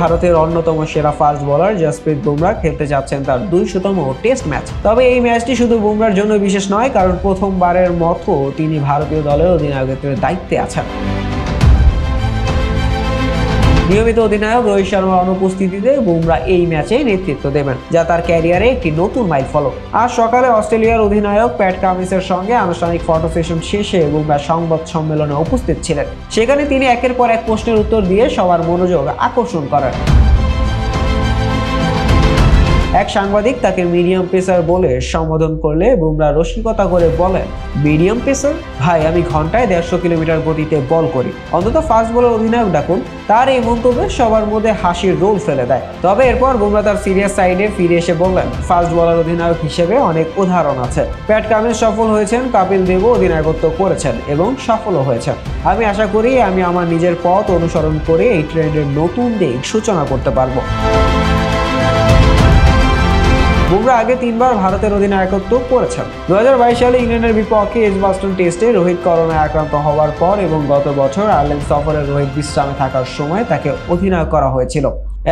ভারতের অন্যতম সেরা ফাস্ট বোলার জসপ্রীত বুমরাহ খেলতে যাচ্ছেন তার 200তম টেস্ট ম্যাচ। তবে এই ম্যাচটি শুধু বুমরাহর জন্য বিশেষ নয়, কারণ প্রথমবারের মতো তিনি ভারতীয় দলের অধিনায়কত্বের দায়িত্বে আছেন। নিয়মিত অধিনায়ক রোহিত শর্মার অনুপস্থিতিতে বুমরাহ এই ম্যাচে নেতৃত্ব দেবেন, যা তার ক্যারিয়ারে একটি নতুন মাইলফলক। আজ সকালে অস্ট্রেলিয়ার অধিনায়ক প্যাট কামিন্সের সঙ্গে আনুষ্ঠানিক ফটো সেশন শেষে বুমরাহ সংবাদ সম্মেলনে উপস্থিত ছিলেন। সেখানে তিনি একের পর এক প্রশ্নের উত্তর দিয়ে সবার মনোযোগ আকর্ষণ করেন। এক সাংবাদিক তাকে মিডিয়াম পেসার বলে সম্বোধন করলে বুমরাহ রসিকতা করে বলেন, মিডিয়াম পেসার? ভাই, আমি ঘন্টায় 150 কিলোমিটার গতিতে বল করি, অন্তত ফাস্ট বোলার অধিনায়ক ডাকুন। তার এই মন্তব্যে সবার মধ্যে হাসির রোল ফেলে দেয়। তবে এরপর বুমরাহ তার সিরিয়াস সাইডে ফিরে এসে বললেন, ফাস্ট বোলার অধিনায়ক হিসেবে অনেক উদাহরণ আছে। প্যাট কামিন্স সফল হয়েছেন, কপিল দেবও অধিনায়কত্ব করেছেন এবং সফলও হয়েছেন। আমি আশা করি আমি আমার নিজের পথ অনুসরণ করে এই ট্রেন্ডের নতুন দিক সূচনা করতে পারবো। বুমরাহ আগে 3 বার ভারতের অধিনায়কত্ব করেছেন। 2022 সালে ইংল্যান্ডের বিপক্ষে এজবাস্টন টেস্টে রোহিত করোনায় আক্রান্ত হওয়ার পর এবং গত বছর আয়ারল্যান্ড সফরে রোহিত বিশ্রামে থাকার সময় তাকে অধিনায়ক করা হয়েছিল।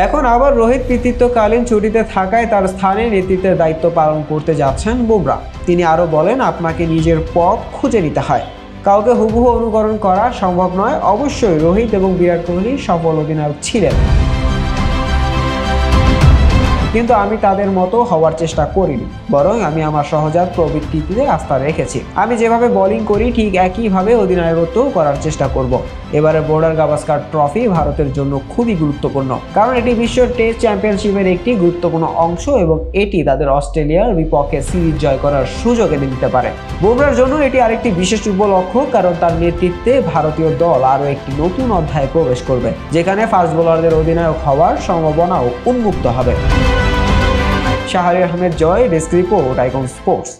এখন আবার রোহিত কৃতিত্বকালীন ছুটিতে থাকায় তার স্থানে নেতৃত্বের দায়িত্ব পালন করতে যাচ্ছেন বুমরাহ। তিনি আরও বলেন, আপনাকে নিজের পথ খুঁজে নিতে হয়, কাউকে হুবহু অনুকরণ করা সম্ভব নয়। অবশ্যই রোহিত এবং বিরাট কোহলি সফল অধিনায়ক ছিলেন, কিন্তু আমি তাদের মতো হওয়ার চেষ্টা করিনি, বরং আমি আমার সহজাত প্রবৃত্তিতে আস্থা রেখেছি। আমি যেভাবে বোলিং করি ঠিক একইভাবে অধিনায়কত্ব করার চেষ্টা করব। এবারে বর্ডার গাভাস্কার ট্রফি ভারতের জন্য খুবই গুরুত্বপূর্ণ, কারণ এটি বিশ্ব টেস্ট চ্যাম্পিয়নশিপের একটি গুরুত্বপূর্ণ অংশ এবং এটি তাদের অস্ট্রেলিয়ার বিপক্ষে সিরিজ জয় করার সুযোগ এনে দিতে পারে। বুমরাহর জন্য এটি আরেকটি বিশেষ উপলক্ষ্য, কারণ তার নেতৃত্বে ভারতীয় দল আরও একটি নতুন অধ্যায়ে প্রবেশ করবে, যেখানে ফাস্ট বোলারদের অধিনায়ক হওয়ার সম্ভাবনাও উন্মুক্ত হবে। শাহরিয়ার আহমেদ জয়, ডেস্ক রিপোর্ট, আইকন স্পোর্টস।